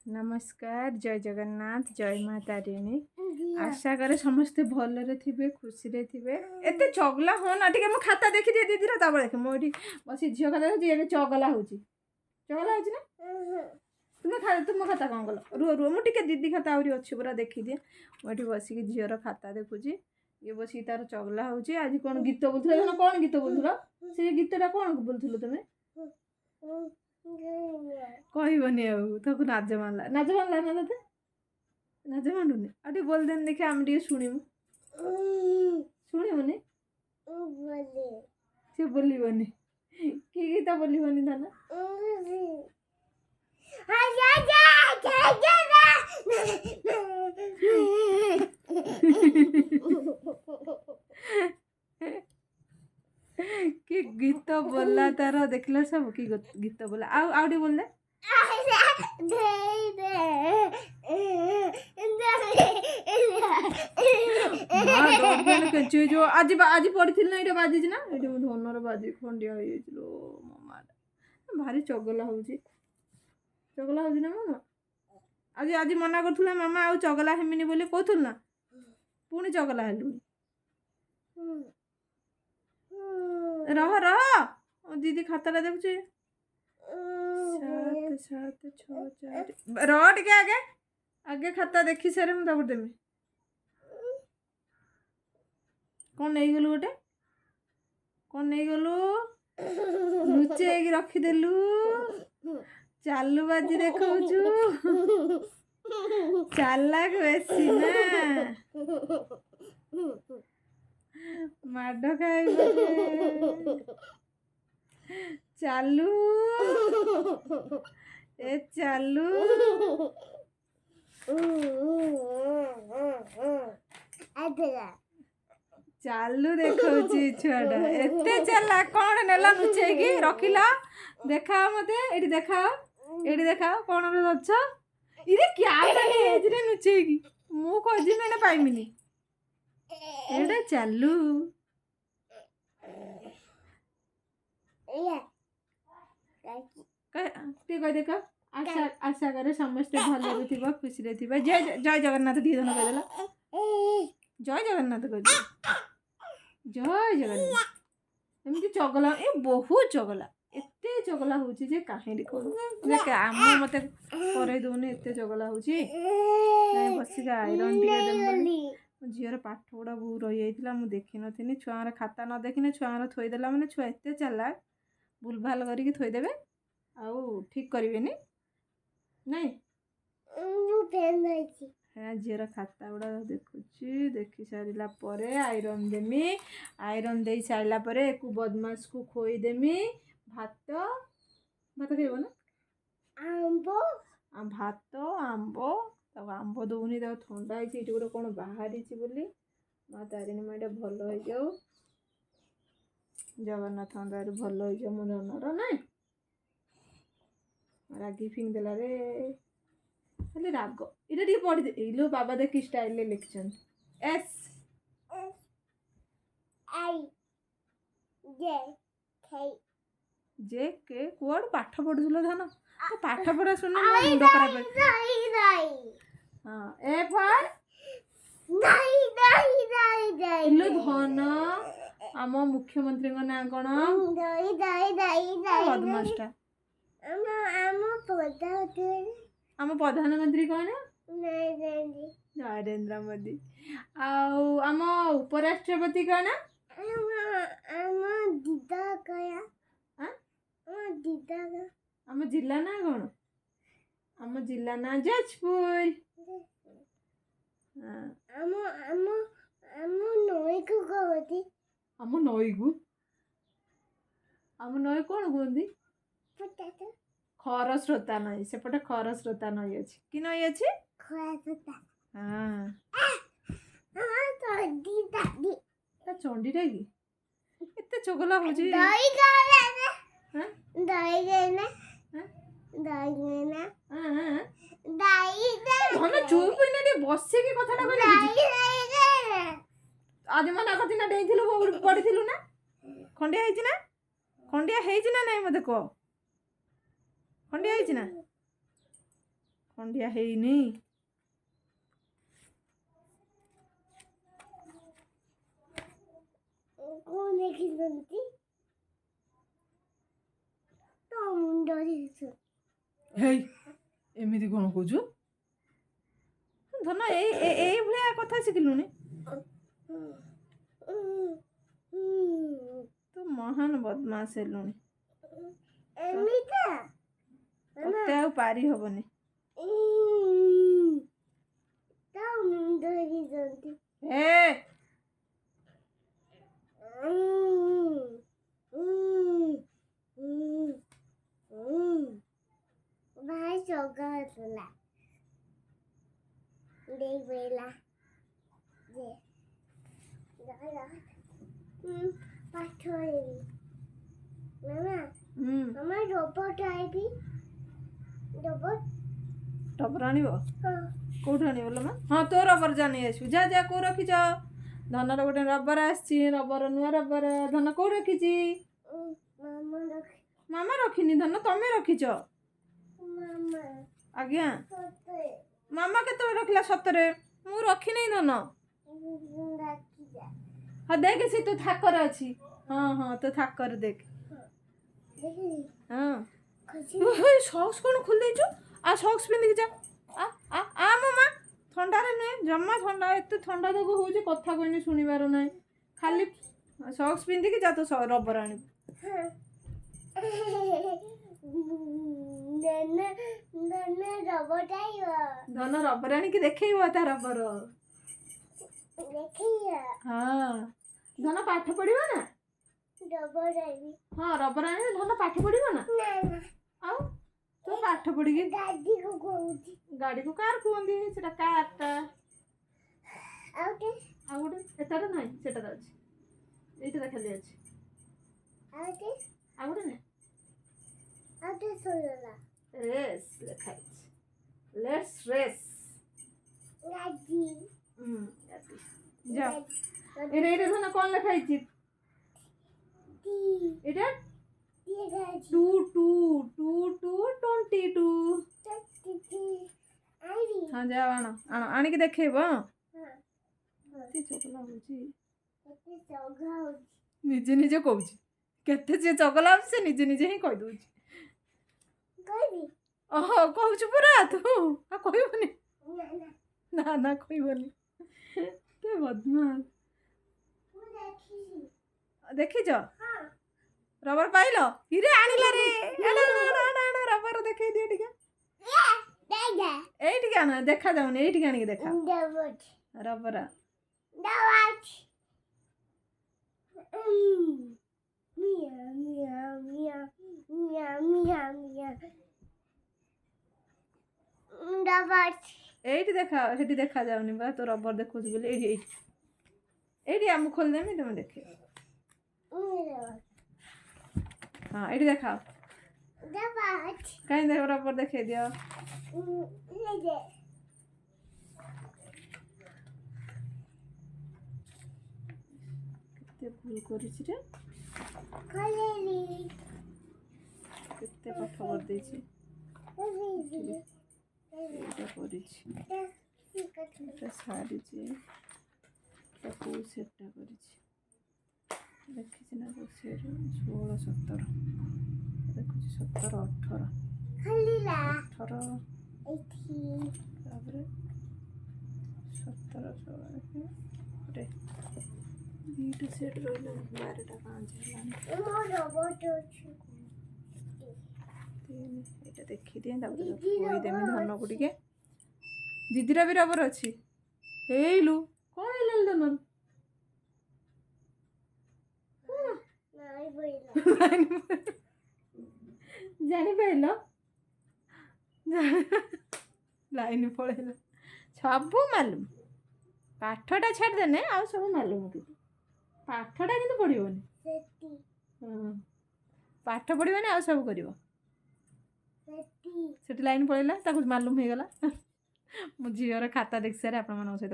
नमस्कार जय जगन्नाथ जय माँ तारिणी आशा करे समस्ते भलरे थिबे खुशी रे थिबे एते चगला हो ना टिके मो खाता देखि दिए दीदी रा ताबे देख मो एठी बसी झियो खाता देखि ए चगला होची ना तुम खाता कौन कल रुह मु टिके दीदी खाता आउरी अछि पूरा देखि दिए मो एठी बसी कि झियो रा खाता देखुची ये बसी तार चगला होची आज कोन गीत बोलथुला ना कोन गीत बोलथुला से गीतटा कोन बोलथुलो तमे कहबनी आउ नाच मानला ना ते नाच मानुनी आटे बोल देन देखिए आम टे शुणिमु शुणिमुनि से बोलबनी कि गीत बोलबनी धन कि गीत बोला तार देखला सब कि गीत बोला आउटे बोल दे जो आज आज पड़ी ना ये बाजी ना ये धनर बाजी खंडिया हो मामा भारी चगला हो ना मामा आज आज मना कर मामा आउ चगला हेमिनी बोली कहथुल ना पुणी चगला हेलु रह रह दीदी खाता देखुचे 7 7 6 4 रह टिके आगे आगे खाता देखी सारे मुझे तापर देमी कौन नहीं गलु गोटे कौन नहीं गलु लुचे रखीदेलु चालू बाजी देखु चालाक बेसी ना माड खाई चालू ए चालू चालू देखौची छुआटा एते चला कौन नेला नुचेगी रखिला देखाओ मते एठी देखाओ कौन रे अच्छा इरे क्या जाने एजरे नुचेगी मु खोजी मैंने पाइमिनी एडा चालू कह देखा आशा आशा करे समस्ते भल थे खुशी रे थे जय जय जगन्नाथ दी धन कहीदेला जय जगन्नाथ कह जय जगन्नाथ एमती चगला ए बहुत चगला एते चगला होची जे काहेरी कोन देख आम मते करे दोने एते चगला होची नै बसी आयरन टिके देम झीर पाठ गुड़ा बहु रही जाइतिला मु देखि नथिनी छुआर खाता न देखिने छुआर थोई देला माने छुआ एते चला भूलभाल करिकी थोई देबे आउ ठीक करिवेनी नहीं हाँ झीर खाता गुड़ा देखुची देखि सारिला परे आयरन देमी आयरन दे साइला परे एको बदमाश को खोई देमी भात भात खाइबो ना भात आंबो तब आंब दौनी तक थंडा है ये गोटे कौन बाहरी बोली माँ तारिणी माँ ये भल हो जाऊ जगन्नाथ दयार भल हो जाऊ मो धनर ना रागी फिंग देला रे खाली राग इटा टे पढ़ी दे लो बाबा देखी स्टाइल लिखछन एस जे के कोड पाठ पढ़ुलो धन पाठ पढ़ा सुन मुंड खराब हाँ ए फॉर इलो धन आम मुख्यमंत्री ना कौन बदमाशटा आम प्रधानमंत्री कौन नरेंद्र मोदी आम उपराष्ट्रपति कौन आम जिला ना कौन आम जिला ना जाजपुर आम नई कौन कहती खरस्रोता नई सेपटे खरस्रोता नई अच्छी कि नई अच्छी हाँ चंडीटा कि एते चगला हो चुप बसिकी कथा आज मना करती ना डेइथिलु पढ़िथिलु ना खंडिया हेइछि ना नहीं मते कह खंडिया हेइछि ना ଖଣ୍ଡିଆ ହେଇନି। ହେଇ ଏମିତି କ'ଣ କହୁଛୁ? ଧନ ଏଇଭଳିଆ କଥା ଶିଖିଲୁଣି? ତୁ ମହାନ ବଦମାସ ହେଲୁଣି। ତତେ ଆଉ ପାରି ହବନି। भाई चौका सुना देख बेला दे पाठोरी मामा मामा रोबोट आईबी रोबोट रबर आनिब कौटू आनिब लो माँ? हाँ तो रबर जानी आसु जा जा को रखी धनर गोटे रबर आसी रबर नुआ रबर धन कौ रखी मामा रखिनी धन तमें रखिच आज्ञा मामा केत रखला सतरे मु रखी नहीं धन। हाँ देख सी तो थाकर अच्छी। हाँ हाँ तो थाकर देख। हाँ सॉक्स कौन खोल देचु आ सॉक्स पिंधिक जा आ आ आ मामा ठंडा रे नुहे जम्मा ठंडा एत ठंडा देखो हो कथा कहनी शुणिबार ना खाली सॉक्स पिंधिक जा तो रबर आनी धन रबर आनी देखेब ता रबर हाँ धन पाठ पढ़िबा ना हाँ रबर आनी धन पाठ पढ़िबा ना आउ तो पाठ पढ़ी गाड़ी को कार कहती सेटा कारटा आ गोटे एटार ना सेटार अच्छे एटा खाली अच्छे आ गोटे ना रेस लिखाई लेट्स रेस जा एटा धन कौन लिखाई एटा 2 2 2 2 22 हाँ जा आण आण आणिक देखेब चगला हो निजे निजे कहूँ केते जे चगला से निजे निजे ही कह दूँ ओहो कहूँ पूरा तू आ कहबनी ना ना कहबनी ते बदमाश देखिच रबर पाइल हिरे आनिला रे रबर देखे दिए टिके एई टिके आना देखा जाउनी एई टिके आनी देखा रबर एइटी देखा हेटी देखा जाउनी बा तो रबर देखुछ बोले एइटी एइटी हम खोल देमी तुम देखे हाँ एइटी देखा कहीं देखो रबर देखे दियो केते भूल करिछि रे केते पाठ कर देछि এটা করেছি এটা সারিছি এটা কোউ সেটটা করেছি দেখেছি না বসে 16 17 দেখুছি 17 18 খালিলা 18 এইটি তারপরে 17 16 ওরে দুইটা সেট রইল 12টা কাজ হলানি ও রোবট আছে এটা দেখি দিয়ে তারপরে কই দেমি ধন को टिके दीदीरा भी रबर अच्छी हेलु कौन हेल धन जानी पाइल लाइन पड़ेगा सब मालूम पाठटा छाड़ देने आ सब मालूम पाठटा किंतु पढ़िबनी पाठ पढ़िबनी आ सब करिवो सेठी लाइन पड़ेगा ताकू मालूम हो गला मो झीवर खाता देख सारे आपण सहित